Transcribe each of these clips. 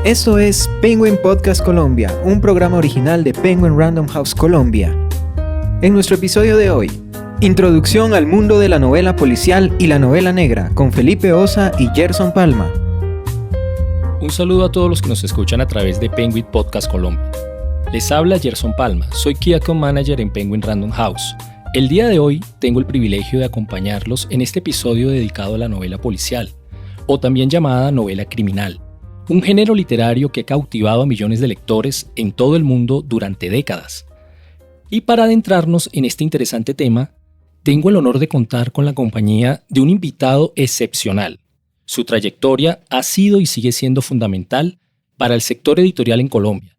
Esto es Penguin Podcast Colombia, un programa original de Penguin Random House Colombia. En nuestro episodio de hoy, introducción al mundo de la novela policial y la novela negra con Felipe Osa y Gerson Palma. Un saludo a todos los que nos escuchan a través de Penguin Podcast Colombia. Les habla Gerson Palma, soy Key Account Manager en Penguin Random House. El día de hoy tengo el privilegio de acompañarlos en este episodio dedicado a la novela policial, o también llamada novela criminal. Un género literario que ha cautivado a millones de lectores en todo el mundo durante décadas. Y para adentrarnos en este interesante tema, tengo el honor de contar con la compañía de un invitado excepcional. Su trayectoria ha sido y sigue siendo fundamental para el sector editorial en Colombia.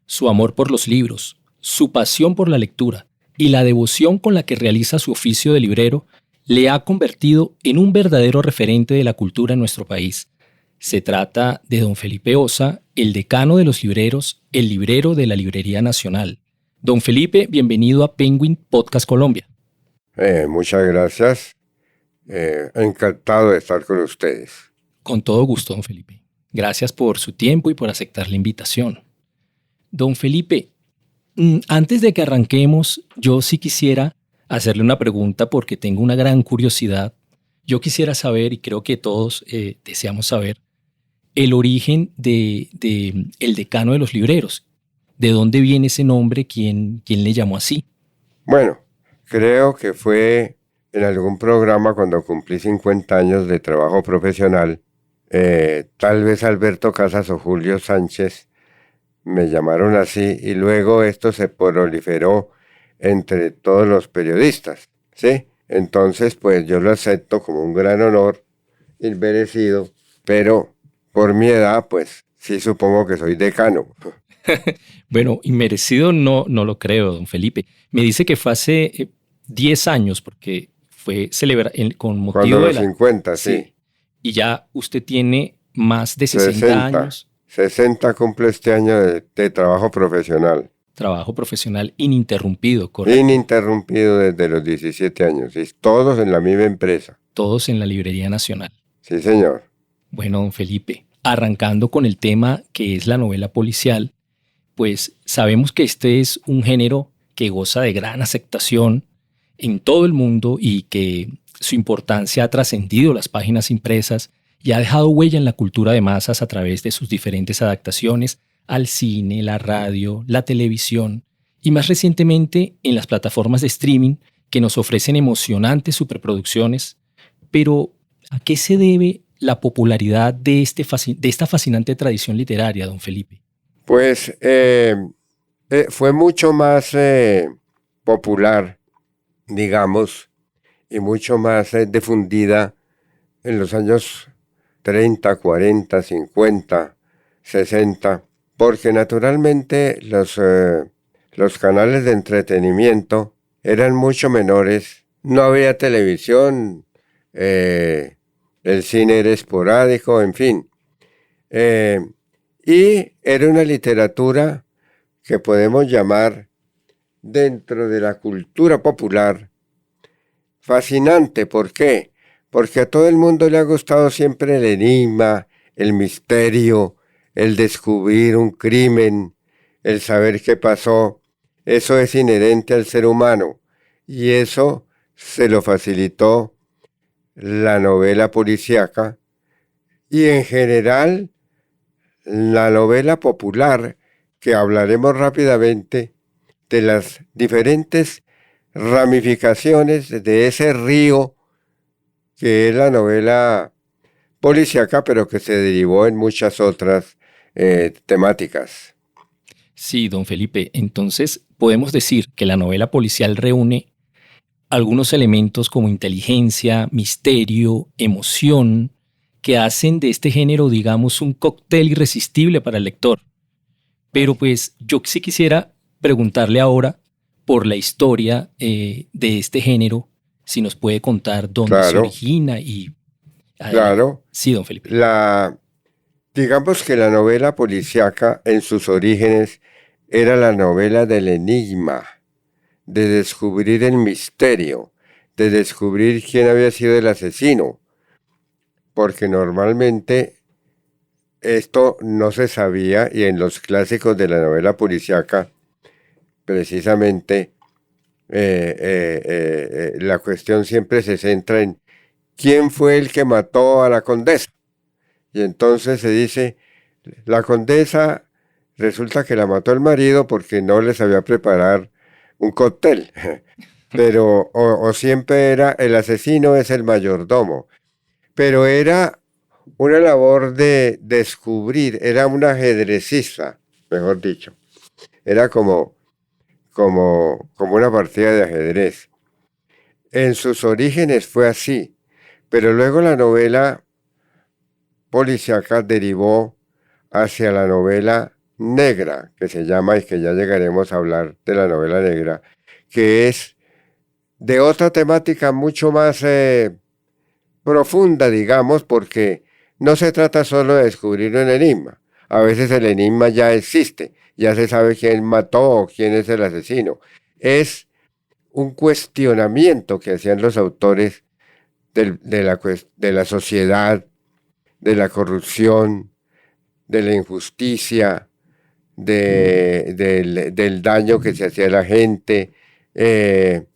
Su amor por los libros, su pasión por la lectura y la devoción con la que realiza su oficio de librero le ha convertido en un verdadero referente de la cultura en nuestro país. Se trata de don Felipe Osa, el decano de los libreros, el librero de la Librería Nacional. Don Felipe, bienvenido a Penguin Podcast Colombia. Muchas gracias. Encantado de estar con ustedes. Con todo gusto, don Felipe. Gracias por su tiempo y por aceptar la invitación. Don Felipe, antes de que arranquemos, yo sí quisiera hacerle una pregunta porque tengo una gran curiosidad. Yo quisiera saber, y creo que todos deseamos saber, el origen de el decano de los libreros. ¿De dónde viene ese nombre? ¿Quién le llamó así? Bueno, creo que fue en algún programa cuando cumplí 50 años de trabajo profesional. Tal vez Alberto Casas o Julio Sánchez me llamaron así y luego esto se proliferó entre todos los periodistas, ¿sí? Entonces, pues yo lo acepto como un gran honor inmerecido, pero por mi edad, pues sí supongo que soy decano. Bueno, inmerecido no lo creo, don Felipe. Me dice que fue hace 10 años, porque fue con motivo Cuando de los 50, sí. Y ya usted tiene más de 60 años. 60 cumple este año de trabajo profesional. Trabajo profesional ininterrumpido, ¿correcto? Ininterrumpido desde los 17 años, y todos en la misma empresa. Todos en la Librería Nacional. Sí, señor. Bueno, don Felipe, arrancando con el tema que es la novela policial, pues sabemos que este es un género que goza de gran aceptación en todo el mundo y que su importancia ha trascendido las páginas impresas y ha dejado huella en la cultura de masas a través de sus diferentes adaptaciones al cine, la radio, la televisión y más recientemente en las plataformas de streaming que nos ofrecen emocionantes superproducciones. Pero, ¿a qué se debe la popularidad de esta fascinante tradición literaria, don Felipe? Pues fue mucho más popular, digamos, y mucho más difundida en los años 30, 40, 50, 60, porque naturalmente los canales de entretenimiento eran mucho menores, no había televisión, el cine era esporádico, en fin. Y era una literatura que podemos llamar, dentro de la cultura popular, fascinante. ¿Por qué? Porque a todo el mundo le ha gustado siempre el enigma, el misterio, el descubrir un crimen, el saber qué pasó. Eso es inherente al ser humano y eso se lo facilitó la novela policíaca y en general la novela popular, que hablaremos rápidamente de las diferentes ramificaciones de ese río que es la novela policíaca, pero que se derivó en muchas otras temáticas. Sí, don Felipe, entonces podemos decir que la novela policial reúne algunos elementos como inteligencia, misterio, emoción, que hacen de este género, digamos, un cóctel irresistible para el lector. Pero pues yo sí quisiera preguntarle ahora por la historia de este género, si nos puede contar dónde se origina y... Claro. Sí, don Felipe. Digamos que la novela policíaca en sus orígenes era la novela del enigma, de descubrir el misterio, de descubrir quién había sido el asesino, porque normalmente esto no se sabía y en los clásicos de la novela policíaca, precisamente, la cuestión siempre se centra en quién fue el que mató a la condesa. Y entonces se dice, la condesa resulta que la mató el marido porque no le sabía preparar un cóctel. Pero, o siempre era, el asesino es el mayordomo. Pero era una labor de descubrir, era una ajedrecista, mejor dicho. Era como una partida de ajedrez. En sus orígenes fue así, pero luego la novela policíaca derivó hacia la novela negra, que se llama, y que ya llegaremos a hablar de la novela negra, que es de otra temática mucho más profunda, digamos, porque no se trata solo de descubrir un enigma. A veces el enigma ya existe, ya se sabe quién mató o quién es el asesino. Es un cuestionamiento que hacían los autores de la sociedad, de la corrupción, de la injusticia, del daño que se hacía a la gente, de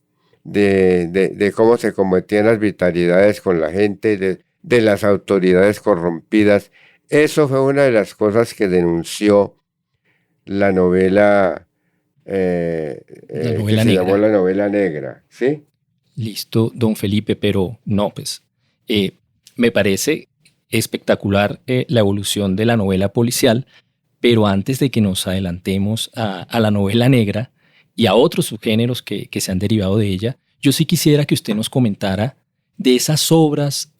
cómo se cometían arbitrariedades con la gente, de las autoridades corrompidas. Eso fue una de las cosas que denunció la novela, que se llamó la novela negra, ¿sí? Listo, don Felipe, pero no, pues me parece espectacular la evolución de la novela policial, pero antes de que nos adelantemos a la novela negra y a otros subgéneros que se han derivado de ella, yo sí quisiera que usted nos comentara de esas obras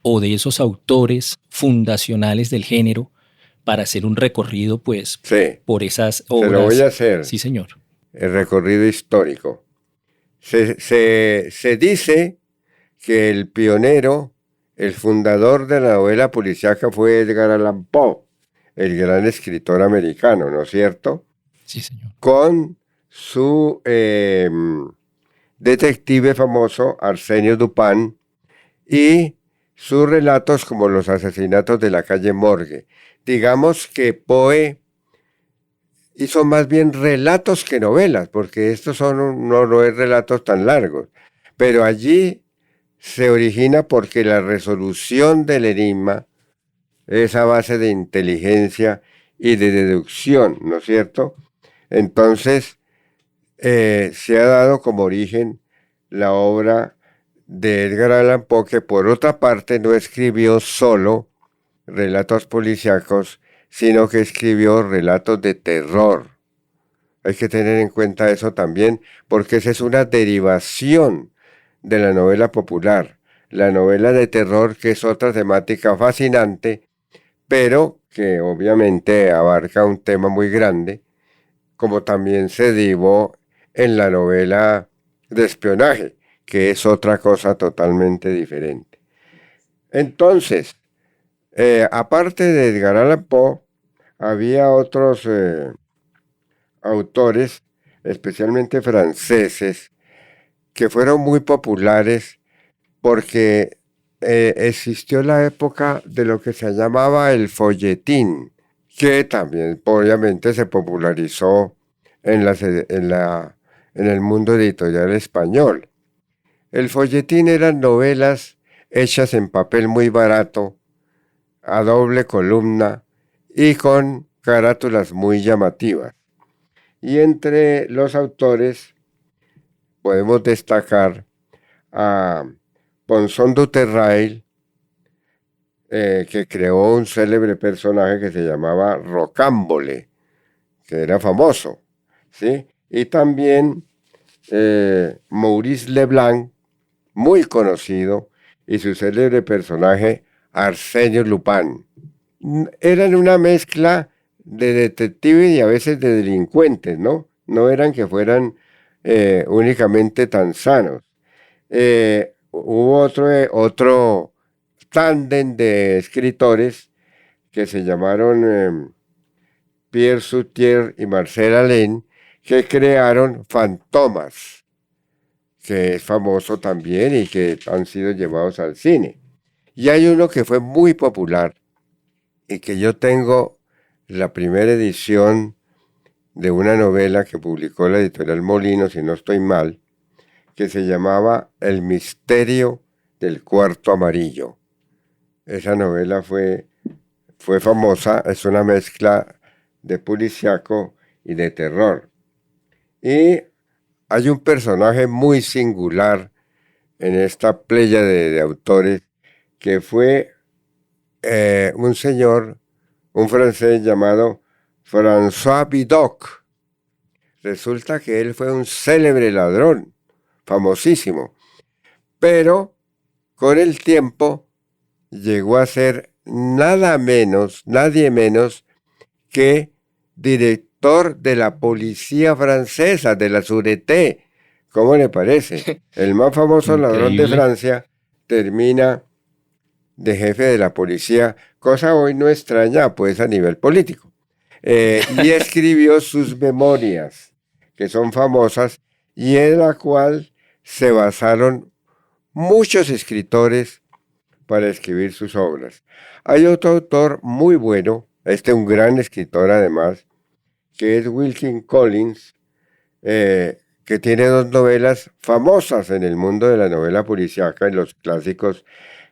o de esos autores fundacionales del género para hacer un recorrido, pues, sí, por esas obras. Se lo voy a hacer. Sí, señor. El recorrido histórico. Se dice que el pionero, el fundador de la novela policíaca fue Edgar Allan Poe, el gran escritor americano, ¿no es cierto? Sí, señor. Con su detective famoso, Arsenio Dupin, y sus relatos como los asesinatos de la calle Morgue. Digamos que Poe hizo más bien relatos que novelas, porque estos no es relatos tan largos. Pero allí se origina porque la resolución del enigma es a base de inteligencia y de deducción, ¿no es cierto? Entonces, se ha dado como origen la obra de Edgar Allan Poe, que por otra parte no escribió solo relatos policíacos, sino que escribió relatos de terror. Hay que tener en cuenta eso también, porque esa es una derivación de la novela popular. La novela de terror, que es otra temática fascinante, pero que obviamente abarca un tema muy grande, como también se derivó en la novela de espionaje, que es otra cosa totalmente diferente. Entonces, aparte de Edgar Allan Poe, había otros autores, especialmente franceses, que fueron muy populares porque existió la época de lo que se llamaba el folletín, que también obviamente se popularizó en el mundo editorial español. El folletín eran novelas hechas en papel muy barato, a doble columna y con carátulas muy llamativas. Y entre los autores podemos destacar a Ponson du Terrail, que creó un célebre personaje que se llamaba Rocambole, que era famoso, ¿sí? Y también Maurice Leblanc, muy conocido, y su célebre personaje Arsenio Lupin. Eran una mezcla de detectives y a veces de delincuentes, ¿no? No eran que fueran únicamente tan sanos. Hubo otro tándem de escritores que se llamaron Pierre Sutier y Marcel Alain, que crearon Fantomas, que es famoso también y que han sido llevados al cine. Y hay uno que fue muy popular y que yo tengo la primera edición de una novela que publicó la editorial Molino, si no estoy mal, que se llamaba El misterio del cuarto amarillo. Esa novela fue famosa, es una mezcla de policíaco y de terror. Y hay un personaje muy singular en esta playa de autores, que fue un señor, un francés llamado François Vidocq. Resulta que él fue un célebre ladrón, famosísimo, pero con el tiempo llegó a ser nadie menos que director de la policía francesa, de la Sûreté. ¿Cómo le parece? El más famoso ladrón de Francia termina de jefe de la policía, cosa hoy no extraña, pues, a nivel político. Y escribió sus memorias, que son famosas, y en la cual se basaron muchos escritores para escribir sus obras. Hay otro autor muy bueno, un gran escritor además, que es Wilkie Collins, que tiene 2 novelas famosas en el mundo de la novela policíaca, en los clásicos,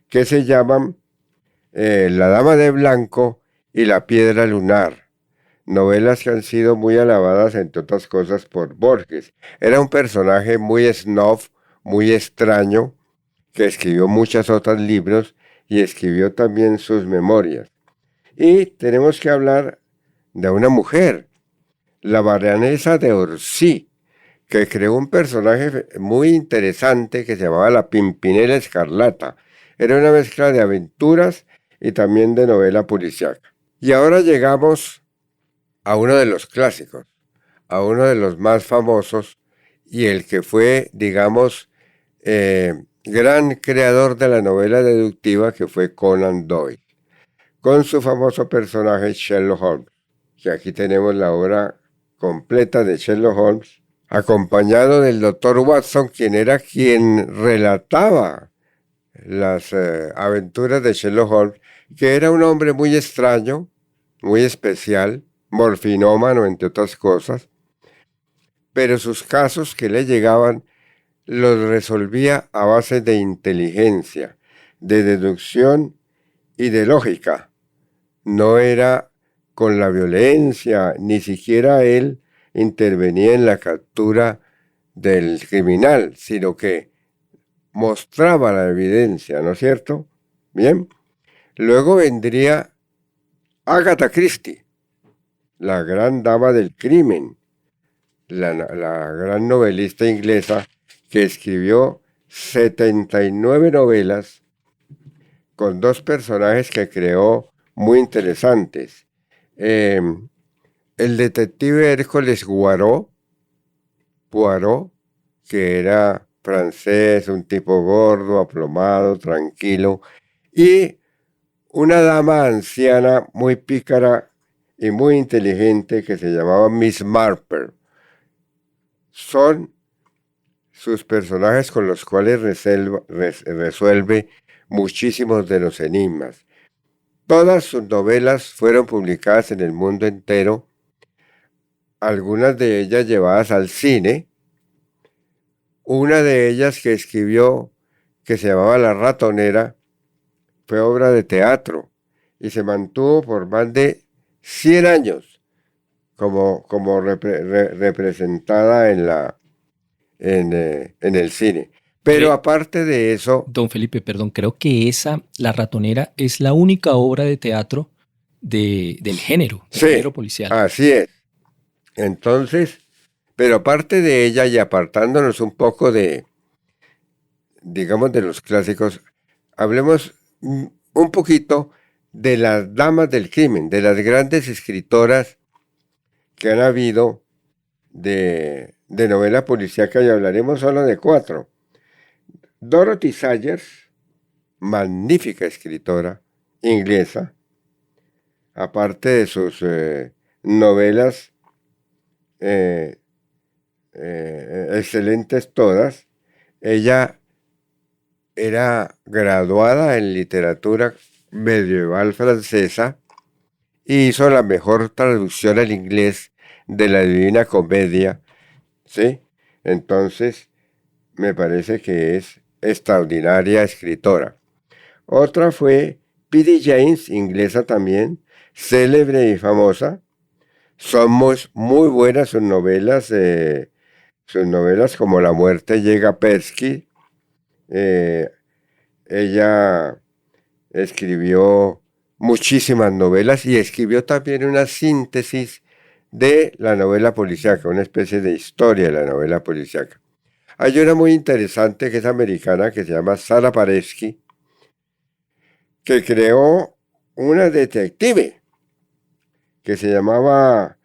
que se llaman La Dama de Blanco y La Piedra Lunar. Novelas que han sido muy alabadas, entre otras cosas, por Borges. Era un personaje muy snob, muy extraño, que escribió muchos otros libros y escribió también sus memorias. Y tenemos que hablar de una mujer, la baronesa de Orsi, que creó un personaje muy interesante que se llamaba la Pimpinela Escarlata. Era una mezcla de aventuras y también de novela policíaca. Y ahora llegamos a uno de los clásicos, a uno de los más famosos y el que fue, digamos, gran creador de la novela deductiva, que fue Conan Doyle, con su famoso personaje Sherlock Holmes, que aquí tenemos la obra completa de Sherlock Holmes, acompañado del doctor Watson, quien relataba las aventuras de Sherlock Holmes, que era un hombre muy extraño, muy especial, morfinómano, entre otras cosas, pero sus casos que le llegaban los resolvía a base de inteligencia, de deducción y de lógica. No era con la violencia, ni siquiera él intervenía en la captura del criminal, sino que mostraba la evidencia, ¿no es cierto? Bien. Luego vendría Agatha Christie, la gran dama del crimen, la gran novelista inglesa que escribió 79 novelas con 2 personajes que creó muy interesantes. El detective Hércules Poirot, que era francés, un tipo gordo, aplomado, tranquilo, y una dama anciana muy pícara y muy inteligente que se llamaba Miss Marple. Son sus personajes con los cuales resuelve muchísimos de los enigmas. Todas sus novelas fueron publicadas en el mundo entero, algunas de ellas llevadas al cine. Una de ellas que escribió, que se llamaba La Ratonera, fue obra de teatro y se mantuvo por más de 100 años como representada en el cine. Pero aparte de eso... Don Felipe, perdón, creo que La Ratonera, es la única obra de teatro del género, género policial. Así es. Entonces, pero aparte de ella y apartándonos un poco de, digamos, de los clásicos, hablemos un poquito de las damas del crimen, de las grandes escritoras que han habido de novela policíaca, y hablaremos solo de 4. Dorothy Sayers, magnífica escritora inglesa, aparte de sus novelas excelentes todas. Ella era graduada en literatura medieval francesa y hizo la mejor traducción al inglés de la Divina Comedia, ¿sí? Entonces, me parece que es extraordinaria escritora. Otra fue P.D. James, inglesa también, célebre y famosa. Son muy buenas sus novelas como La muerte llega a Persky. Ella escribió muchísimas novelas y escribió también una síntesis de la novela policíaca, una especie de historia de la novela policíaca. Hay una muy interesante que es americana que se llama Sara Paresky, que creó una detective que se llamaba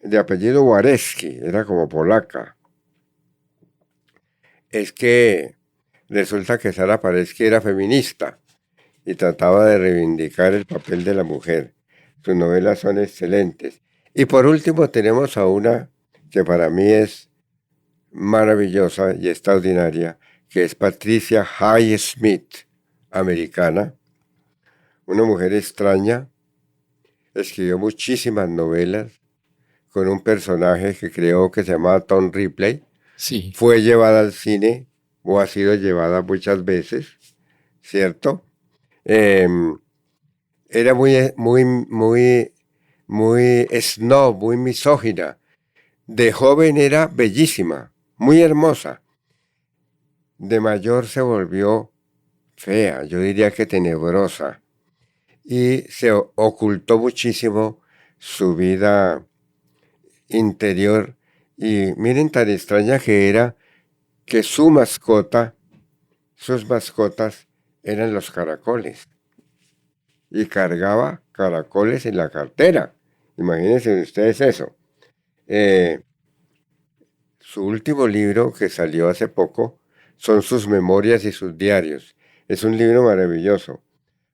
de apellido Wareski, era como polaca. Es que resulta que Sara Paresky era feminista y trataba de reivindicar el papel de la mujer. Sus novelas son excelentes. Y por último tenemos a una que para mí es maravillosa y extraordinaria, que es Patricia Highsmith, americana, una mujer extraña. Escribió muchísimas novelas con un personaje que creó que se llamaba Tom Ripley. Sí. Fue llevada al cine o ha sido llevada muchas veces, ¿cierto? Era muy snob, muy misógina. De joven era bellísima, muy hermosa. De mayor se volvió fea, yo diría que tenebrosa. Y se ocultó muchísimo su vida interior. Y miren tan extraña que era que sus mascotas eran los caracoles. Y cargaba caracoles en la cartera. Imagínense ustedes eso. Su último libro, que salió hace poco, son sus memorias y sus diarios. Es un libro maravilloso,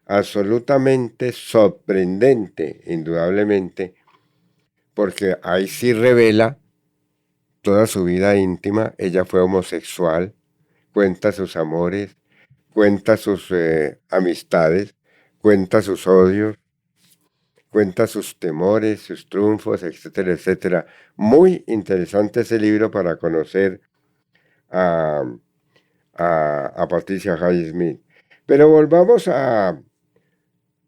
absolutamente sorprendente, indudablemente, porque ahí sí revela toda su vida íntima. Ella fue homosexual, cuenta sus amores, cuenta sus amistades, cuenta sus odios, cuenta sus temores, sus triunfos, etcétera, etcétera. Muy interesante ese libro para conocer a Patricia Highsmith. Pero volvamos a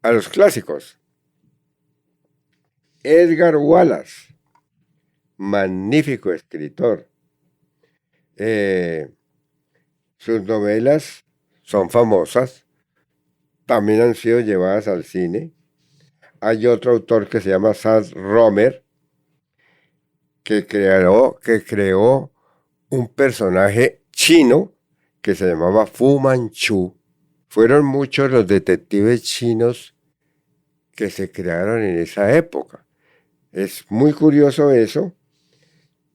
los clásicos. Edgar Wallace, magnífico escritor. Sus novelas son famosas, también han sido llevadas al cine. Hay otro autor que se llama Saad Romer, que creó un personaje chino que se llamaba Fu Manchu. Fueron muchos los detectives chinos que se crearon en esa época. Es muy curioso eso.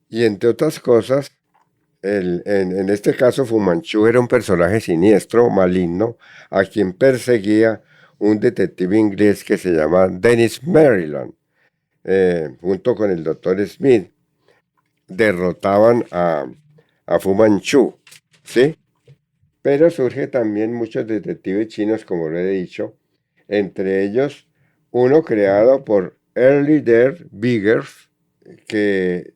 Y entre otras cosas, en este caso Fu Manchu era un personaje siniestro, maligno, a quien perseguía un detective inglés que se llama Dennis Maryland, junto con el doctor Smith. Derrotaban a Fu Manchu, ¿sí? Pero surge también muchos detectives chinos, como lo he dicho, entre ellos uno creado por Early Dare Biggers, que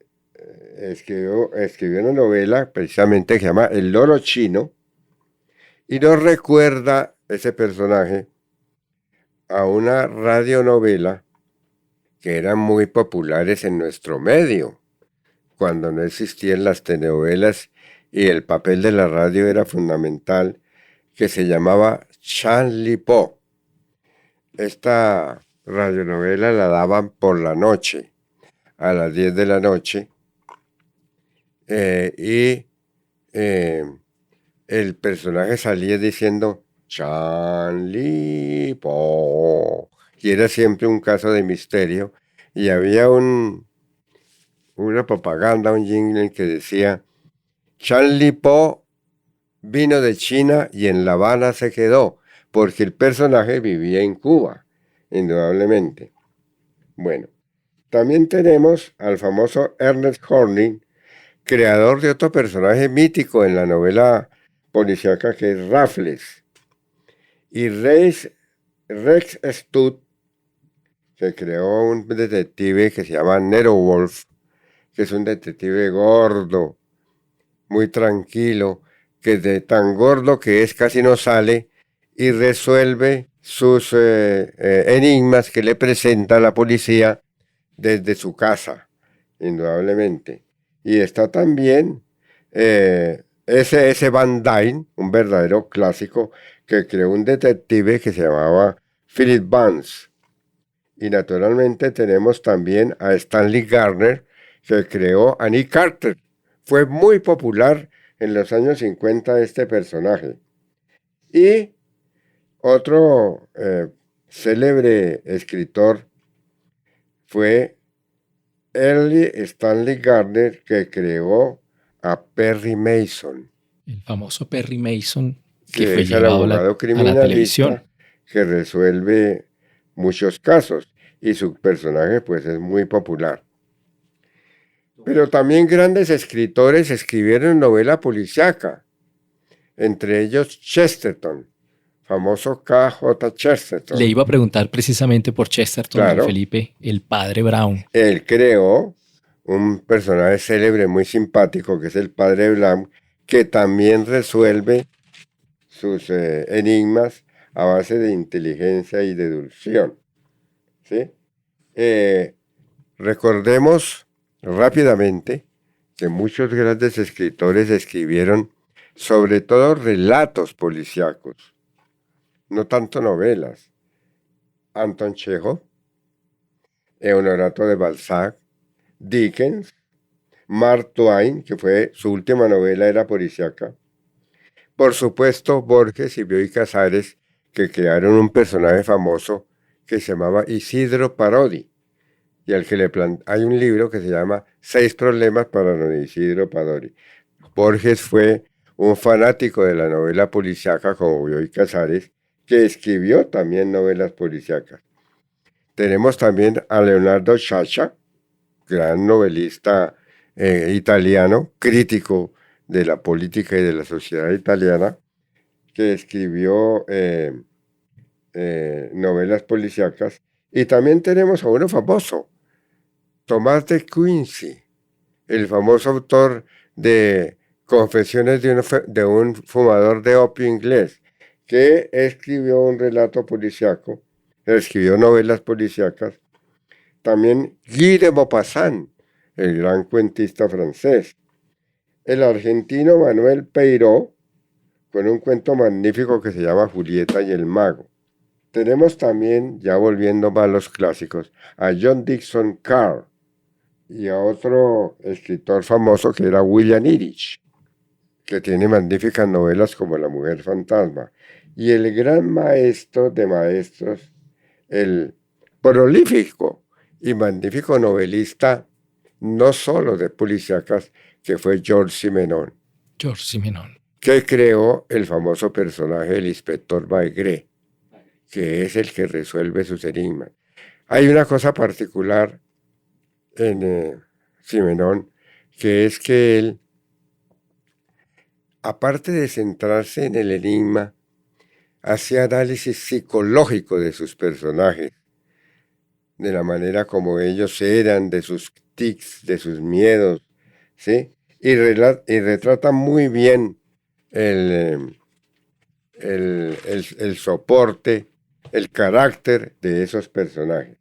escribió una novela precisamente que se llama El loro chino, y nos recuerda ese personaje a una radionovela que eran muy populares en nuestro medio, cuando no existían las telenovelas y el papel de la radio era fundamental, que se llamaba Chan-Li Po. Esta radionovela la daban por la noche, a las 10 de la noche, y el personaje salía diciendo Chan-Li Po, y era siempre un caso de misterio, y había una propaganda, un jingle que decía Chan-Li Po vino de China y en La Habana se quedó, porque el personaje vivía en Cuba, indudablemente. Bueno, también tenemos al famoso Ernest Horning, creador de otro personaje mítico en la novela policíaca que es Raffles. Y Rex Stud, que creó un detective que se llama Nero Wolf, que es un detective gordo, muy tranquilo, que de tan gordo que es casi no sale y resuelve sus enigmas que le presenta la policía desde su casa, indudablemente. Y está también S.S. Van Dyne, un verdadero clásico, que creó un detective que se llamaba Philip Vance. Y naturalmente tenemos también a Stanley Gardner, que creó a Nick Carter. Fue muy popular en los años 50 este personaje. Y otro célebre escritor fue Early Stanley Gardner, que creó a Perry Mason, El famoso Perry Mason que que fue es el llevado abogado a la televisión. criminalista que resuelve muchos casos y su personaje pues es muy popular. Pero también grandes escritores escribieron novela policíaca, entre ellos Chesterton, famoso K.J. Le Chesterton. iba a preguntar precisamente por Chesterton, don Claro, Felipe, el padre Brown. él creó un personaje célebre muy simpático que es el padre Brown, que también resuelve sus enigmas a base de inteligencia y deducción. ¿Sí? Recordemos rápidamente que muchos grandes escritores escribieron sobre todo relatos policíacos, no tanto novelas. Anton Chekhov, Honorato de Balzac, Dickens, Mark Twain, que fue su última novela era policíaca. Por supuesto, Borges y Bioy Casares, que crearon un personaje famoso que se llamaba Isidro Parodi, y al que hay un libro que se llama 6 problemas para don Isidro Parodi. Borges fue un fanático de la novela policíaca como Bioy Casares, que escribió también novelas policíacas. Tenemos también a Leonardo Sciascia, gran novelista italiano, crítico de la política y de la sociedad italiana, que escribió novelas policíacas. Y también tenemos a uno famoso, Tomás de Quincy, el famoso autor de Confesiones de un fumador de opio inglés, que escribió un relato policíaco, escribió novelas policíacas. También Guy de Maupassant, el gran cuentista francés. El argentino Manuel Peiró, con un cuento magnífico que se llama Julieta y el mago. Tenemos también, ya volviendo más a los clásicos, a John Dickson Carr y a otro escritor famoso que era William Irish, que tiene magníficas novelas como La mujer fantasma. Y el gran maestro de maestros, el prolífico y magnífico novelista, no solo de policíacas, que fue Georges Simenon. Georges Simenon. Que creó el famoso personaje del inspector Maigret, que es el que resuelve sus enigmas. Hay una cosa particular en Simenon, que es que él, aparte de centrarse en el enigma, hacía análisis psicológico de sus personajes, de la manera como ellos eran, de sus tics, de sus miedos, ¿sí? Y retrata muy bien el soporte, el carácter de esos personajes.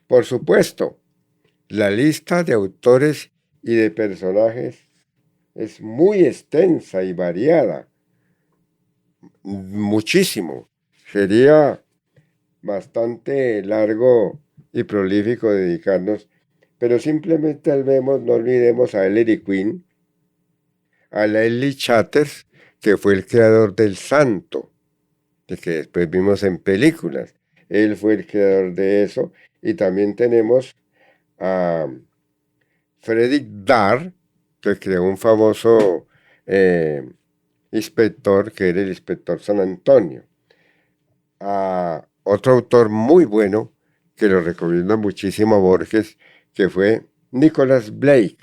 Por supuesto, la lista de autores y de personajes es muy extensa y variada, muchísimo. Sería bastante largo y prolífico dedicarnos, pero simplemente no olvidemos a Ellery Queen, a Leslie Chatters, que fue el creador del Santo, de que después vimos en películas. Él fue el creador de eso. Y también tenemos a Frederick Dare, que creó un famoso inspector, que era el inspector San Antonio. A otro autor muy bueno, que lo recomiendo muchísimo a Borges, que fue Nicholas Blake,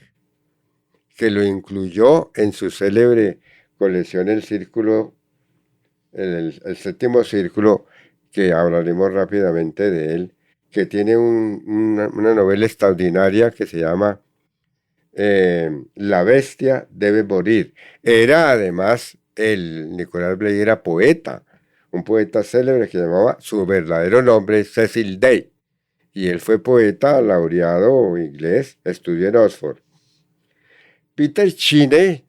que lo incluyó en su célebre colección El Círculo, el séptimo círculo, que hablaremos rápidamente de él, que tiene una novela extraordinaria que se llama La bestia debe morir. Era además, Nicolás Bley era poeta, un poeta célebre que llamaba, su verdadero nombre Cecil Day. Y él fue poeta laureado inglés, estudió en Oxford. Peter Cheney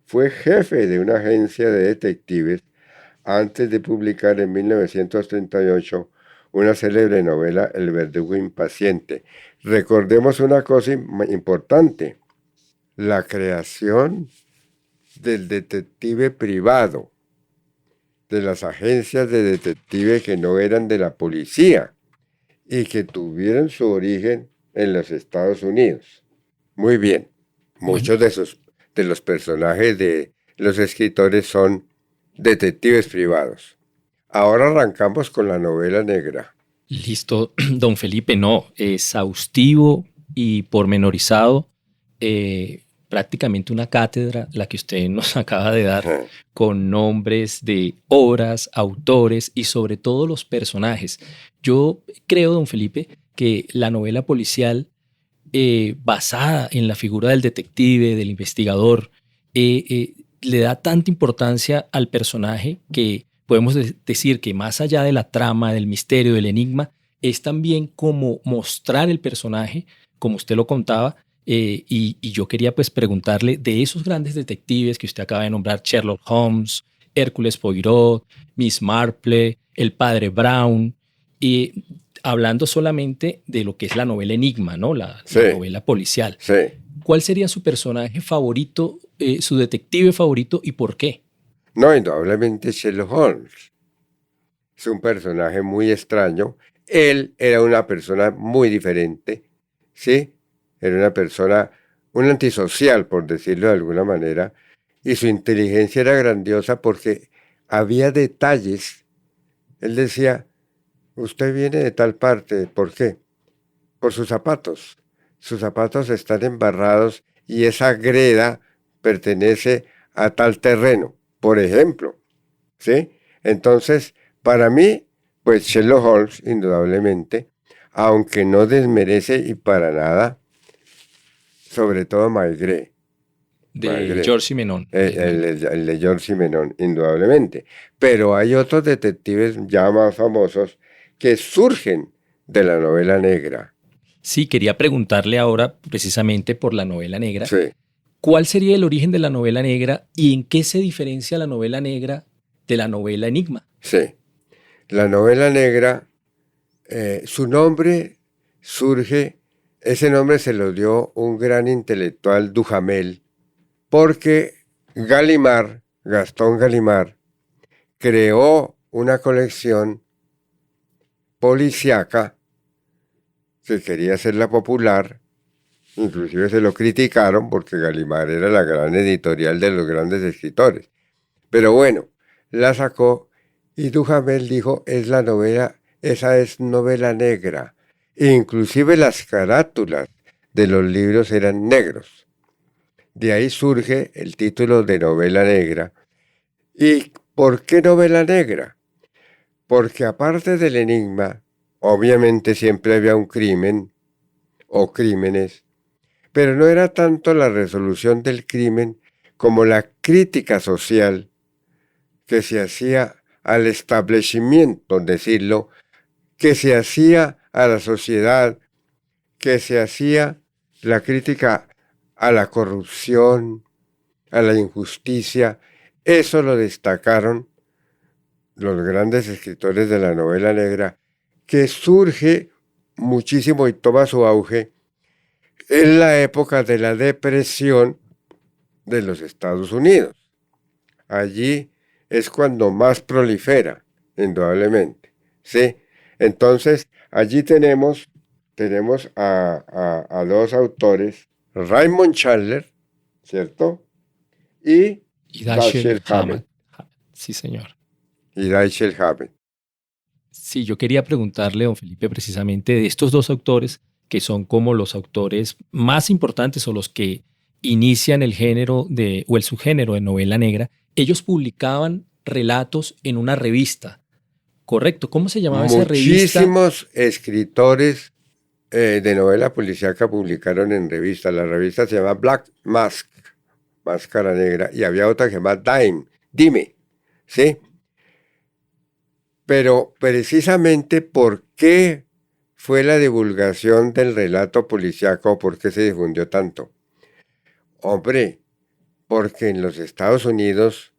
fue jefe de una agencia de detectives antes de publicar en 1938 una célebre novela, El verdugo impaciente. Recordemos una cosa importante, la creación del detective privado, de las agencias de detectives que no eran de la policía y que tuvieron su origen en los Estados Unidos. Muy bien, muchos de los personajes de los escritores son detectives privados. Ahora arrancamos con la novela negra. Listo, don Felipe, no, exhaustivo y pormenorizado, prácticamente una cátedra la que usted nos acaba de dar, con nombres de obras, autores y sobre todo los personajes. Yo creo, don Felipe, que la novela policial basada en la figura del detective, del investigador, le da tanta importancia al personaje que podemos decir que más allá de la trama, del misterio, del enigma, es también como mostrar el personaje, como usted lo contaba, y yo quería pues preguntarle de esos grandes detectives que usted acaba de nombrar, Sherlock Holmes, Hércules Poirot, Miss Marple, el padre Brown, y hablando solamente de lo que es la novela Enigma, ¿no? La novela policial. Sí. ¿Cuál sería su personaje favorito, su detective favorito y por qué? No, indudablemente Sherlock Holmes. Es un personaje muy extraño. Él era una persona muy diferente, ¿sí? Era una persona, un antisocial, por decirlo de alguna manera, y su inteligencia era grandiosa porque había detalles. Él decía, usted viene de tal parte, ¿por qué? Por sus zapatos. Sus zapatos están embarrados y esa greda pertenece a tal terreno, por ejemplo, ¿sí? Entonces, para mí, pues Sherlock Holmes, indudablemente, aunque no desmerece y para nada, sobre todo Maigret. De Georges Simenon. El de Georges Simenon, indudablemente. Pero hay otros detectives ya más famosos que surgen de la novela negra. Sí, quería preguntarle ahora precisamente por la novela negra. Sí. ¿Cuál sería el origen de la novela negra y en qué se diferencia la novela negra de la novela Enigma? Sí. La novela negra, su nombre surge, ese nombre se lo dio un gran intelectual, Duhamel, porque Gastón Gallimard, creó una colección policíaca que quería hacerla popular, inclusive se lo criticaron porque Gallimard era la gran editorial de los grandes escritores. Pero bueno, la sacó y Duhamel dijo, es la novela, esa es novela negra. Inclusive las carátulas de los libros eran negros. De ahí surge el título de novela negra. ¿Y por qué novela negra? Porque aparte del enigma, obviamente siempre había un crimen o crímenes, pero no era tanto la resolución del crimen como la crítica social que se hacía al establecimiento, decirlo, que se hacía a la sociedad, que se hacía la crítica a la corrupción, a la injusticia. Eso lo destacaron los grandes escritores de la novela negra, que surge muchísimo y toma su auge en la época de la depresión de los Estados Unidos. Allí es cuando más prolifera, indudablemente, ¿sí? Entonces, allí tenemos a dos autores, Raymond Chandler, ¿cierto? Y Dashiell Hammett. Sí, señor. Y Dashiell Hammett. Sí, yo quería preguntarle, don Felipe, precisamente de estos dos autores, que son como los autores más importantes o los que inician el género o el subgénero de novela negra. Ellos publicaban relatos en una revista. Correcto. ¿Cómo se llamaba esa revista? Muchísimos escritores de novela policíaca publicaron en revistas. La revista se llama Black Mask, Máscara Negra, y había otra que se llama Dime, ¿sí? Pero precisamente, ¿por qué fue la divulgación del relato policíaco? ¿Por qué se difundió tanto? Hombre, porque en los Estados Unidos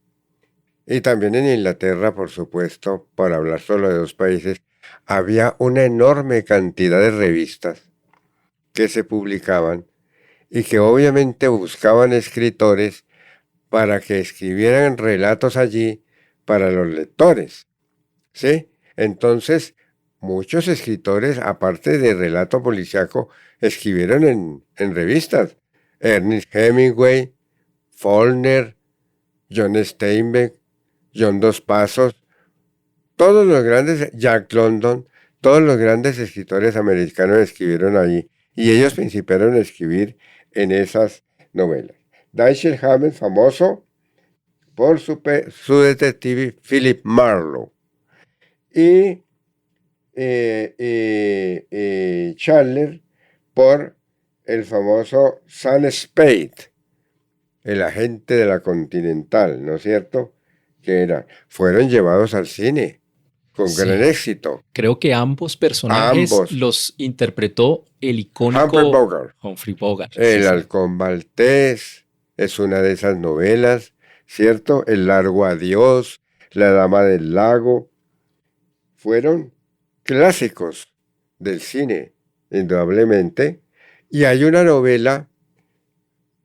y también en Inglaterra, por supuesto, para hablar solo de dos países, había una enorme cantidad de revistas que se publicaban y que obviamente buscaban escritores para que escribieran relatos allí para los lectores, ¿sí? Entonces, muchos escritores, aparte de relato policíaco, escribieron en revistas. Ernest Hemingway, Faulkner, John Steinbeck, John Dos Passos, todos los grandes, Jack London, todos los grandes escritores americanos escribieron allí y ellos principiaron a escribir en esas novelas. Dashiell Hammett, famoso por su detective Philip Marlowe, y Chandler por el famoso Sam Spade, el agente de la Continental, ¿no es cierto? Fueron llevados al cine con gran éxito. Creo que ambos personajes los interpretó el icónico Humphrey Bogart. El Halcón Maltés es una de esas novelas, ¿cierto? El Largo Adiós, La Dama del Lago, fueron clásicos del cine, indudablemente. Y hay una novela,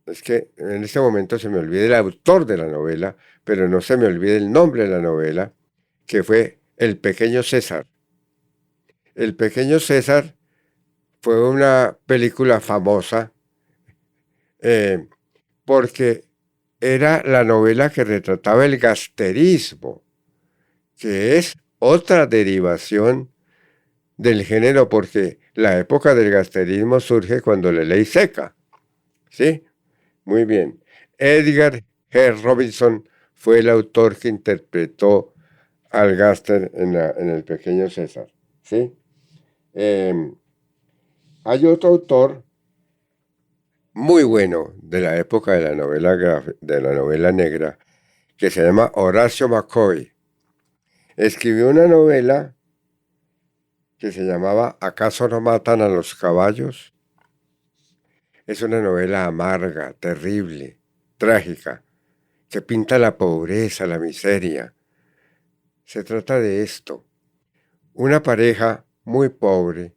es que en este momento se me olvida el autor de la novela, pero no se me olvida el nombre de la novela, que fue El Pequeño César. El Pequeño César fue una película famosa porque era la novela que retrataba el gasterismo, que es otra derivación del género, porque la época del gasterismo surge cuando la ley seca. ¿Sí? Muy bien. Edgar G. Robinson fue el autor que interpretó al gáster en El Pequeño César. ¿Sí? Hay otro autor muy bueno de la época de la novela negra, que se llama Horacio McCoy. Escribió una novela que se llamaba ¿Acaso no matan a los caballos? Es una novela amarga, terrible, trágica, que pinta la pobreza, la miseria. Se trata de esto. Una pareja muy pobre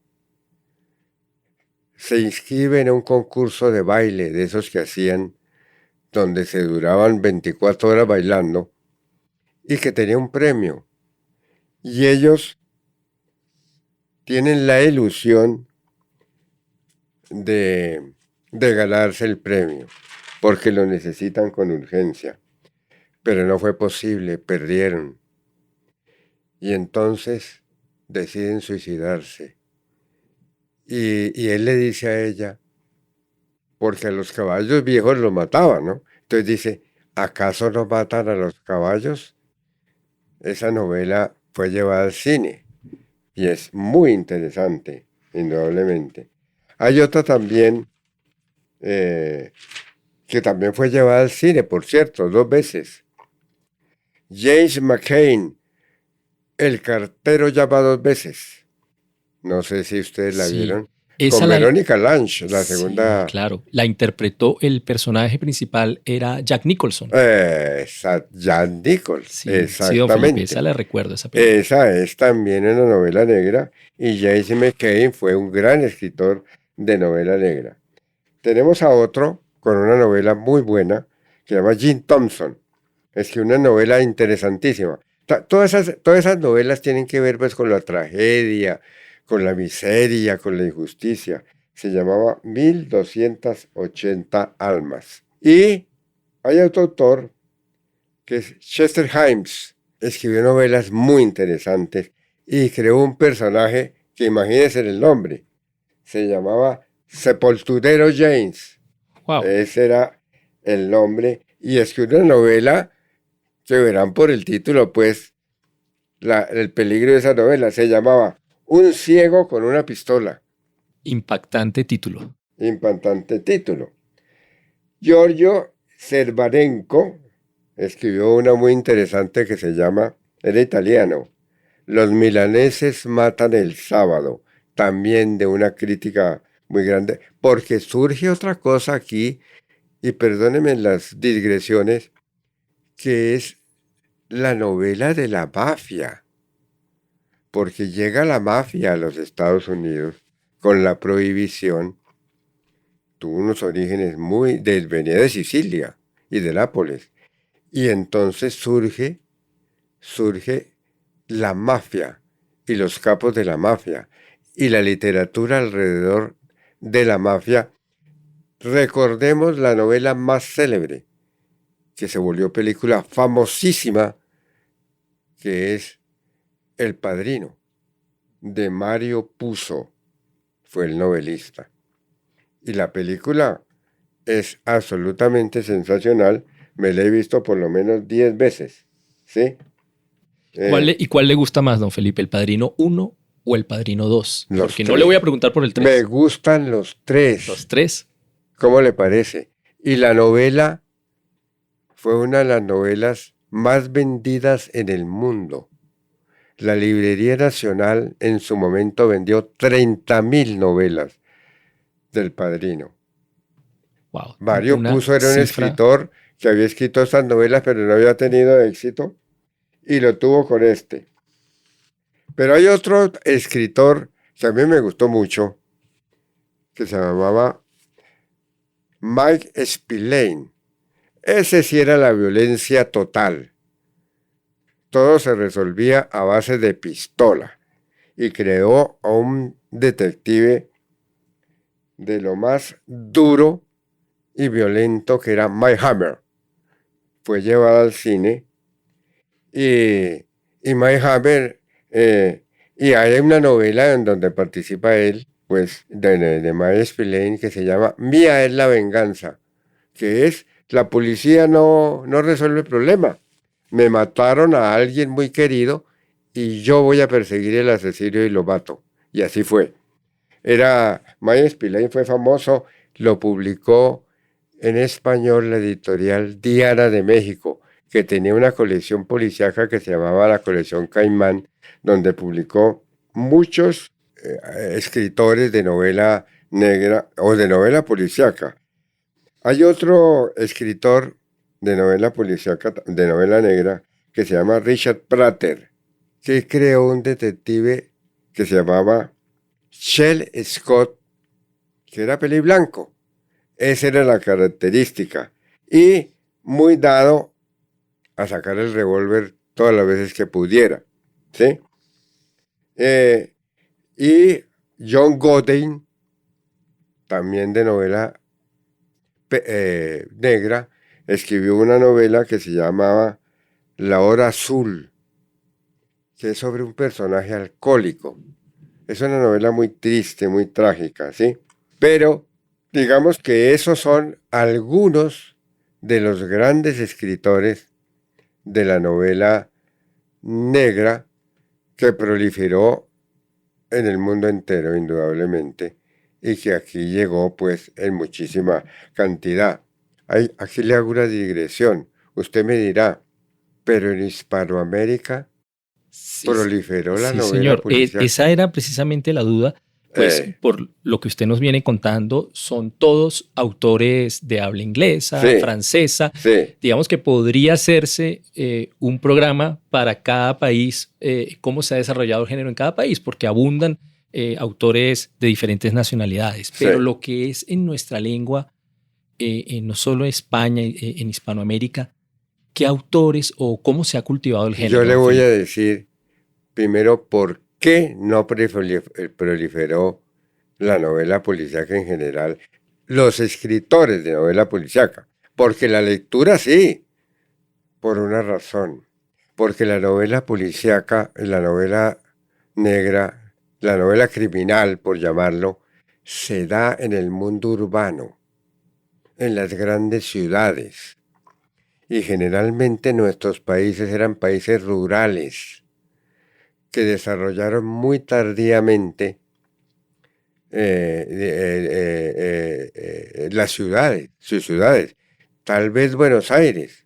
se inscribe en un concurso de baile, de esos que hacían, donde se duraban 24 horas bailando, y que tenía un premio. Y ellos tienen la ilusión de ganarse el premio, porque lo necesitan con urgencia. Pero no fue posible, perdieron. Y entonces deciden suicidarse. Y él le dice a ella, porque a los caballos viejos los mataban, ¿no? Entonces dice, ¿acaso no matan a los caballos? Esa novela fue llevada al cine y es muy interesante, indudablemente. Hay otra también que también fue llevada al cine, por cierto, 2 veces. James McCain, El cartero llama 2 veces. No sé si ustedes la vieron. Con Verónica Lange, la segunda. Sí, claro, la interpretó, el personaje principal era Jack Nicholson. Jack Nicholson, sí, exactamente. Sí, Felipe, esa la recuerdo, esa película. Esa es también una novela negra y James McCain fue un gran escritor de novela negra. Tenemos a otro con una novela muy buena que se llama Jim Thompson. Es que una novela interesantísima. Todas esas novelas tienen que ver pues con la tragedia, con la miseria, con la injusticia. Se llamaba 1280 almas. Y hay otro autor que es Chester Himes. Escribió novelas muy interesantes y creó un personaje que imagínense el nombre. Se llamaba Sepulturero James. Wow. Ese era el nombre. Y escribió una novela que verán por el título, pues, el peligro de esa novela. Se llamaba Un ciego con una pistola. Impactante título. Impactante título. Giorgio Cervarenko escribió una muy interesante que se llama, era italiano, Los milaneses matan el sábado, también de una crítica muy grande, porque surge otra cosa aquí, y perdónenme las digresiones, que es la novela de la mafia, porque llega la mafia a los Estados Unidos con la prohibición, tuvo unos orígenes venía de Sicilia y de Nápoles, y entonces surge la mafia y los capos de la mafia y la literatura alrededor de la mafia. Recordemos la novela más célebre, que se volvió película famosísima, que es El Padrino, de Mario Puzo, fue el novelista. Y la película es absolutamente sensacional, me la he visto por lo menos 10 veces, ¿sí? ¿Y cuál le gusta más, don Felipe? ¿El Padrino 1 o El Padrino 2? Porque tres. no le voy a preguntar por el 3. Me gustan los 3. ¿Los 3? ¿Cómo le parece? Y la novela fue una de las novelas más vendidas en el mundo. La Librería Nacional en su momento vendió 30.000 novelas del Padrino. Wow. Mario Puzo era un escritor que había escrito estas novelas, pero no había tenido éxito, y lo tuvo con este. Pero hay otro escritor que a mí me gustó mucho, que se llamaba Mike Spillane. Ese sí era la violencia total. Todo se resolvía a base de pistola. Y creó a un detective de lo más duro y violento, que era Mike Hammer. Fue llevado al cine y Mike Hammer, y hay una novela en donde participa él, pues de Mike Spillane, que se llama Mía es la venganza, que es la policía no resuelve el problema. Me mataron a alguien muy querido y yo voy a perseguir el asesino y lo mato. Y así fue. Mike Spillane fue famoso, lo publicó en español la editorial Diana de México, que tenía una colección policíaca que se llamaba la colección Caimán, donde publicó muchos escritores de novela negra o de novela policíaca. Hay otro escritor de novela policíaca, de novela negra, que se llama Richard Prater, que creó un detective que se llamaba Shell Scott, que era peliblanco. Esa era la característica. Y muy dado a sacar el revólver todas las veces que pudiera, ¿sí? Y John Godin, también de novela negra, escribió una novela que se llamaba La Hora Azul, que es sobre un personaje alcohólico. Es una novela muy triste, muy trágica, ¿sí? Pero digamos que esos son algunos de los grandes escritores de la novela negra que proliferó en el mundo entero, indudablemente, y que aquí llegó pues en muchísima cantidad. Aquí le hago una digresión. Usted me dirá, pero en Hispanoamérica proliferó la novela señor. policial. Esa era precisamente la duda. Pues por lo que usted nos viene contando, son todos autores de habla inglesa, francesa. Sí. Digamos que podría hacerse un programa para cada país, cómo se ha desarrollado el género en cada país, porque abundan autores de diferentes nacionalidades. Pero lo que es en nuestra lengua, no solo en España, en Hispanoamérica, ¿qué autores o cómo se ha cultivado el género? Yo le voy a decir primero por qué no proliferó la novela policíaca en general, los escritores de novela policíaca, porque la lectura sí, por una razón, porque la novela policíaca, la novela negra, la novela criminal, por llamarlo, se da en el mundo urbano, en las grandes ciudades, y generalmente nuestros países eran países rurales, que desarrollaron muy tardíamente las ciudades, sus ciudades. Tal vez Buenos Aires,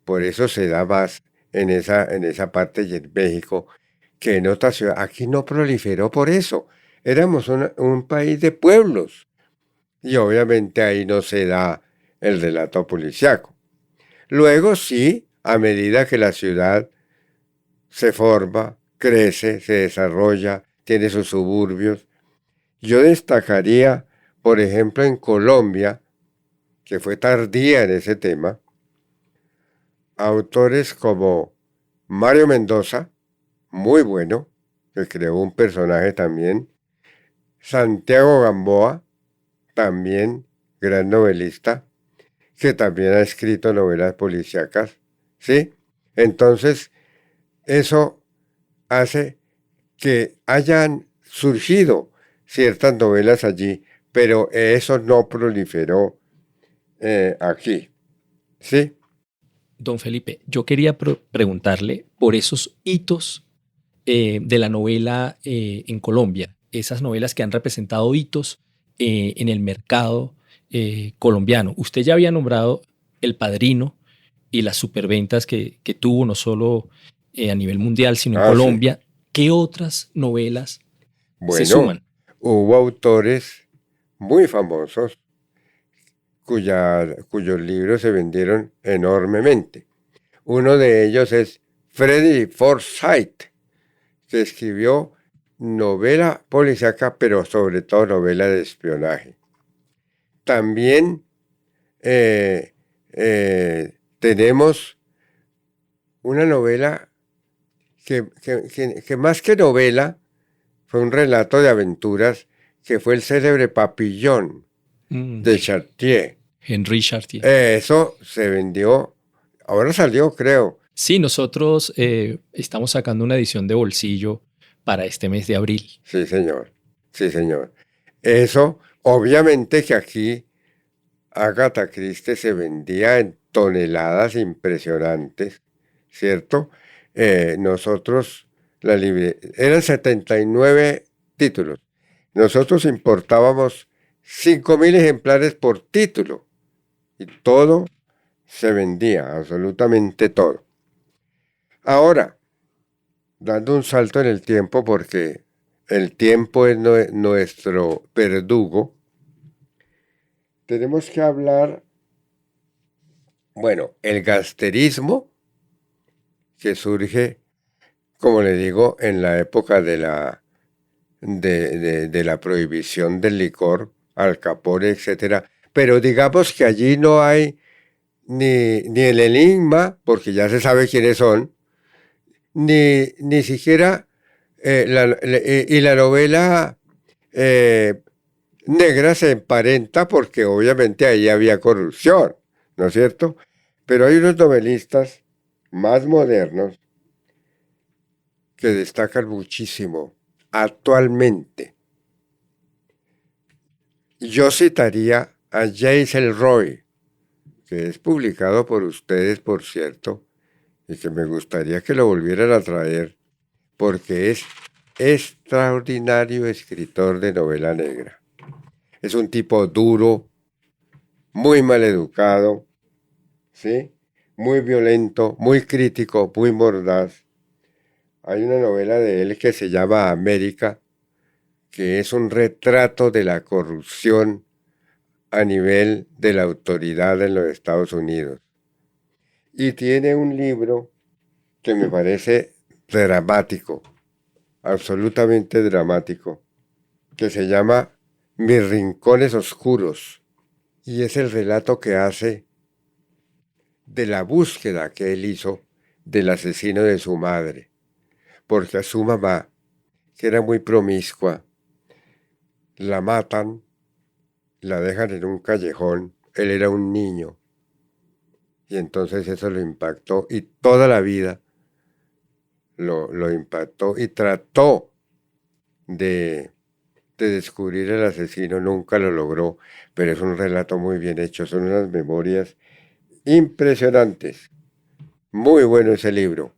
por eso se da más en esa parte y en México que en otras ciudades. Aquí no proliferó por eso. Éramos un país de pueblos y obviamente ahí no se da el relato policiaco. Luego sí, a medida que la ciudad se forma, crece, se desarrolla, tiene sus suburbios. Yo destacaría, por ejemplo, en Colombia, que fue tardía en ese tema, autores como Mario Mendoza, muy bueno, que creó un personaje también, Santiago Gamboa, también gran novelista, que también ha escrito novelas policíacas, ¿sí? Entonces, eso hace que hayan surgido ciertas novelas allí, pero eso no proliferó aquí, ¿sí? Don Felipe, yo quería preguntarle por esos hitos de la novela en Colombia, esas novelas que han representado hitos en el mercado colombiano. Usted ya había nombrado El Padrino y las superventas que tuvo no solo a nivel mundial, sino en Colombia. Sí. ¿Qué otras novelas se Bueno, suman? hubo autores muy famosos cuyos libros se vendieron enormemente. Uno de ellos es Freddy Forsyth, que escribió novela policíaca, pero sobre todo novela de espionaje. También tenemos una novela que más que novela fue un relato de aventuras, que fue el célebre Papillón de Chartier. Henry Chartier. Eso se vendió, ahora salió, creo. Sí, nosotros estamos sacando una edición de bolsillo para este mes de abril. Sí, señor. Sí, señor. Eso, obviamente que aquí Agatha Christie se vendía en toneladas impresionantes, ¿cierto? Nosotros, eran 79 títulos. Nosotros importábamos 5.000 ejemplares por título y todo se vendía, absolutamente todo. Ahora, dando un salto en el tiempo, porque el tiempo es nuestro verdugo, tenemos que hablar, bueno, el gangsterismo, que surge, como le digo, en la época de la prohibición del licor, Al Capone, etc. Pero digamos que allí no hay ni el enigma, porque ya se sabe quiénes son, ni siquiera la novela negra se emparenta, porque obviamente ahí había corrupción, ¿no es cierto? Pero hay unos novelistas más modernos que destacan muchísimo actualmente. Yo citaría a James Ellroy, que es publicado por ustedes, por cierto, y que me gustaría que lo volvieran a traer, porque es extraordinario escritor de novela negra. Es un tipo duro, muy mal educado, ¿sí? Muy violento, muy crítico, muy mordaz. Hay una novela de él que se llama América, que es un retrato de la corrupción a nivel de la autoridad en los Estados Unidos. Y tiene un libro que me parece dramático, absolutamente dramático, que se llama Mis rincones oscuros, y es el relato que hace de la búsqueda que él hizo del asesino de su madre, porque a su mamá, que era muy promiscua, la matan, la dejan en un callejón, él era un niño, y entonces eso lo impactó, y toda la vida lo impactó, y trató de descubrir el asesino, nunca lo logró, pero es un relato muy bien hecho, son unas memorias impresionantes. Muy bueno ese libro.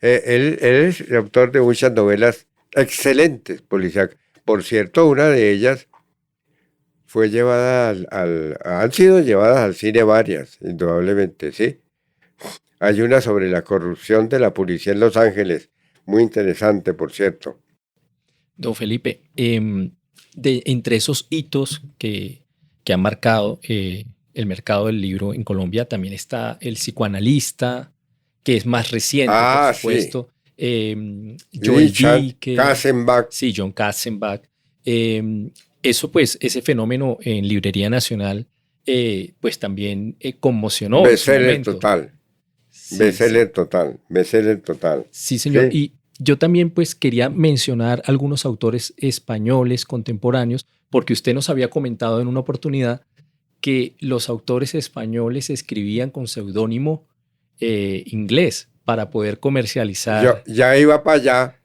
Él es el autor de muchas novelas excelentes, policíacas. Por cierto, una de ellas fue llevada han sido llevadas al cine varias, indudablemente, ¿sí? Hay una sobre la corrupción de la policía en Los Ángeles, muy interesante, por cierto. Don Felipe, entre esos hitos que han marcado el mercado del libro en Colombia, también está el psicoanalista, que es más reciente, por supuesto. Sí. Joel Dicker. Katzenbach. Sí, John Katzenbach. Eso, pues, ese fenómeno en Librería Nacional, pues también conmocionó. Bestseller total. Sí, bestseller total. Sí, señor. Sí. Y yo también, pues, quería mencionar algunos autores españoles contemporáneos, porque usted nos había comentado en una oportunidad que los autores españoles escribían con seudónimo inglés para poder comercializar. Yo ya iba para allá,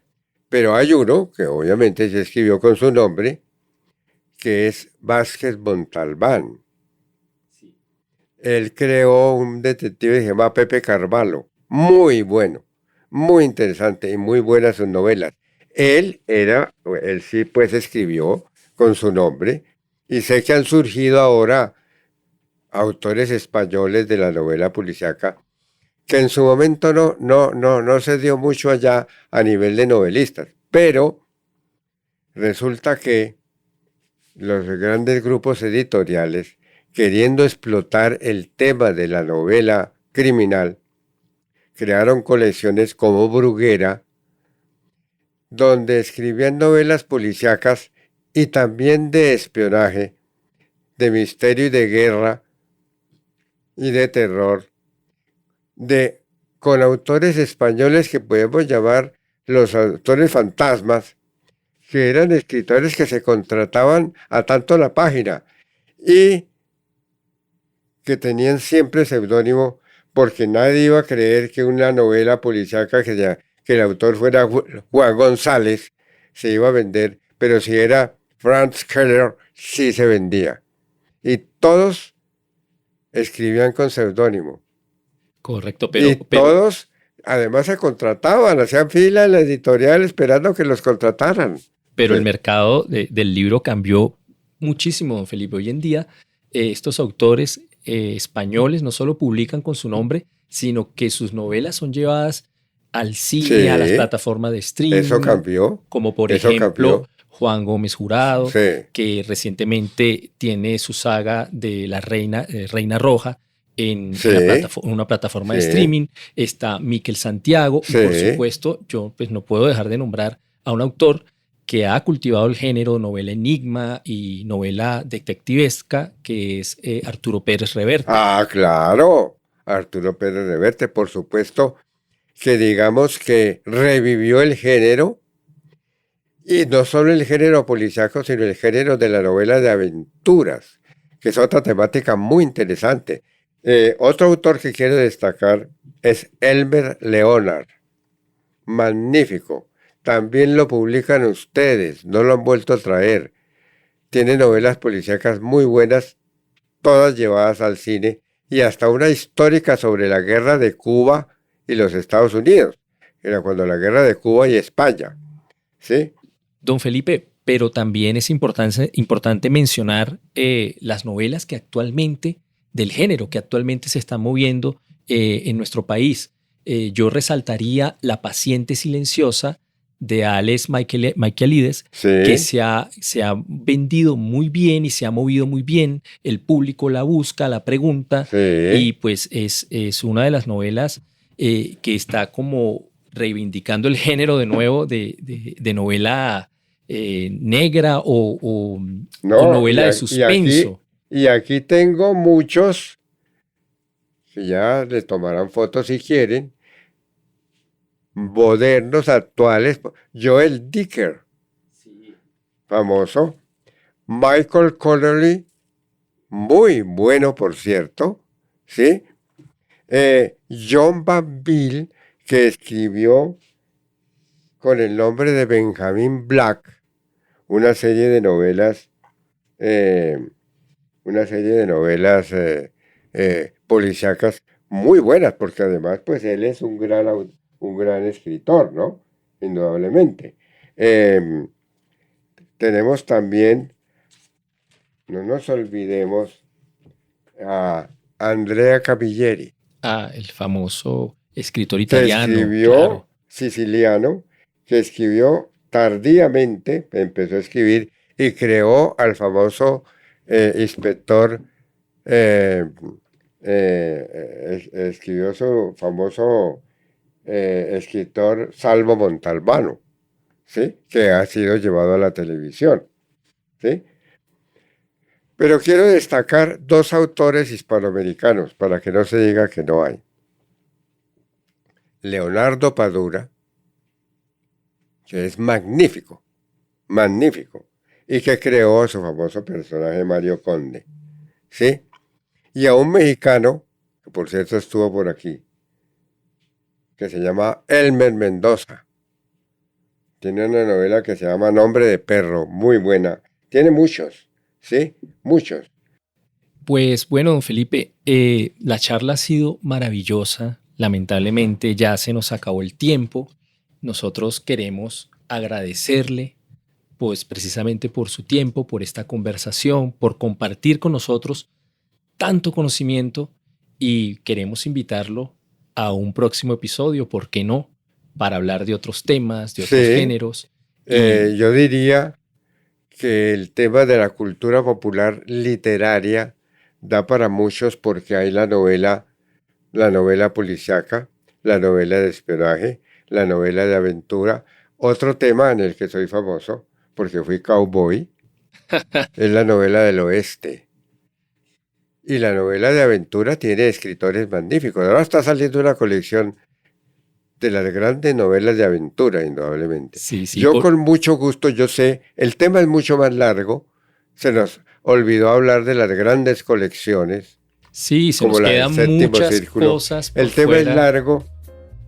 pero hay uno que obviamente se escribió con su nombre, que es Vázquez Montalbán. Sí. Él creó un detective que se llama Pepe Carvalho, muy bueno, muy interesante y muy buenas sus novelas. Él sí pues escribió con su nombre, y sé que han surgido ahora autores españoles de la novela policíaca que en su momento no se dio mucho allá a nivel de novelistas, pero resulta que los grandes grupos editoriales, queriendo explotar el tema de la novela criminal, crearon colecciones como Bruguera, donde escribían novelas policíacas y también de espionaje, de misterio y de guerra y de terror, con autores españoles que podemos llamar los autores fantasmas, que eran escritores que se contrataban a tanto la página y que tenían siempre seudónimo, porque nadie iba a creer que una novela policíaca que el autor fuera Juan González se iba a vender, pero si era Franz Keller sí se vendía. Y todos escribían con seudónimo. Correcto, pero todos además se contrataban, hacían fila en la editorial esperando que los contrataran. Pero el mercado del libro cambió muchísimo, don Felipe. Hoy en día estos autores españoles no solo publican con su nombre, sino que sus novelas son llevadas al cine, a las plataformas de streaming. Eso cambió. Como por ejemplo Juan Gómez Jurado, que recientemente tiene su saga de la Reina Roja en una plataforma de streaming. Está Miquel Santiago. Y por supuesto, yo pues no puedo dejar de nombrar a un autor que ha cultivado el género novela enigma y novela detectivesca, que es Arturo Pérez Reverte. Ah, claro, Arturo Pérez Reverte, por supuesto, que digamos que revivió el género, y no solo el género policíaco, sino el género de la novela de aventuras, que es otra temática muy interesante. Otro autor que quiero destacar es Elmer Leonard, magnífico. También lo publican ustedes, no lo han vuelto a traer. Tiene novelas policíacas muy buenas, todas llevadas al cine, y hasta una histórica sobre la guerra de Cuba y los Estados Unidos. Era cuando la guerra de Cuba y España. ¿Sí? Don Felipe, pero también es importante mencionar las novelas que actualmente, del género que actualmente se están moviendo en nuestro país. Yo resaltaría La paciente silenciosa, de Alex Michaelides, que se ha vendido muy bien y se ha movido muy bien. El público la busca, la pregunta, y pues es una de las novelas que está como reivindicando el género de nuevo de novela negra o novela de suspenso. Y aquí tengo muchos, que ya le tomarán fotos si quieren, modernos, actuales. Joel Dicker, famoso. Michael Connelly, muy bueno, por cierto. ¿Sí? John Banville, que escribió con el nombre de Benjamin Black una serie de novelas policíacas muy buenas, porque además pues él es un gran un gran escritor, ¿no? Indudablemente. Tenemos también, no nos olvidemos, a Andrea Camilleri. El famoso escritor Que italiano. escribió, Claro. siciliano, que escribió tardíamente, empezó a escribir y creó al famoso inspector, escribió su famoso escritor Salvo Montalbano, ¿sí? Que ha sido llevado a la televisión, ¿sí? Pero quiero destacar dos autores hispanoamericanos para que no se diga que no hay. Leonardo Padura, que es magnífico, magnífico, y que creó su famoso personaje Mario Conde, ¿sí? Y a un mexicano, que por cierto estuvo por aquí, que se llama Elmer Mendoza. Tiene una novela que se llama Nombre de Perro, muy buena. Tiene muchos, ¿sí? Muchos. Pues bueno, don Felipe, la charla ha sido maravillosa. Lamentablemente ya se nos acabó el tiempo. Nosotros queremos agradecerle, pues precisamente por su tiempo, por esta conversación, por compartir con nosotros tanto conocimiento, y queremos invitarlo a un próximo episodio, ¿por qué no? Para hablar de otros temas, de otros géneros. Yo diría que el tema de la cultura popular literaria da para muchos, porque hay la novela policíaca, la novela de espionaje, la novela de aventura. Otro tema en el que soy famoso, porque fui cowboy, es la novela del oeste. Y la novela de aventura tiene escritores magníficos. Ahora está saliendo una colección de las grandes novelas de aventura, indudablemente. Sí, Yo con mucho gusto, yo sé, el tema es mucho más largo, se nos olvidó hablar de las grandes colecciones. Sí, se como nos quedan muchas círculo. cosas por El tema fuera. es largo,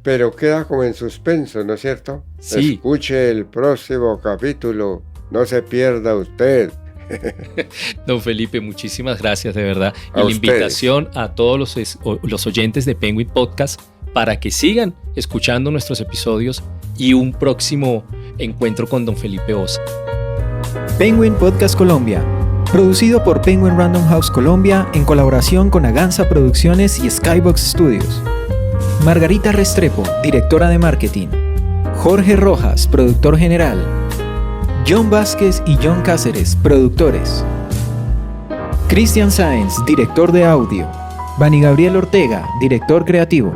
pero queda como en suspenso, ¿no es cierto? Sí. Escuche el próximo capítulo, no se pierda usted. Don Felipe, muchísimas gracias, de verdad. A Y la ustedes. invitación a todos los oyentes de Penguin Podcast para que sigan escuchando nuestros episodios y un próximo encuentro con don Felipe Osa. Penguin Podcast Colombia, producido por Penguin Random House Colombia en colaboración con Aganza Producciones y Skybox Studios. Margarita Restrepo, directora de marketing. Jorge Rojas, productor general. John Vázquez y John Cáceres, productores. Cristian Sáenz, director de audio. Bani Gabriel Ortega, director creativo.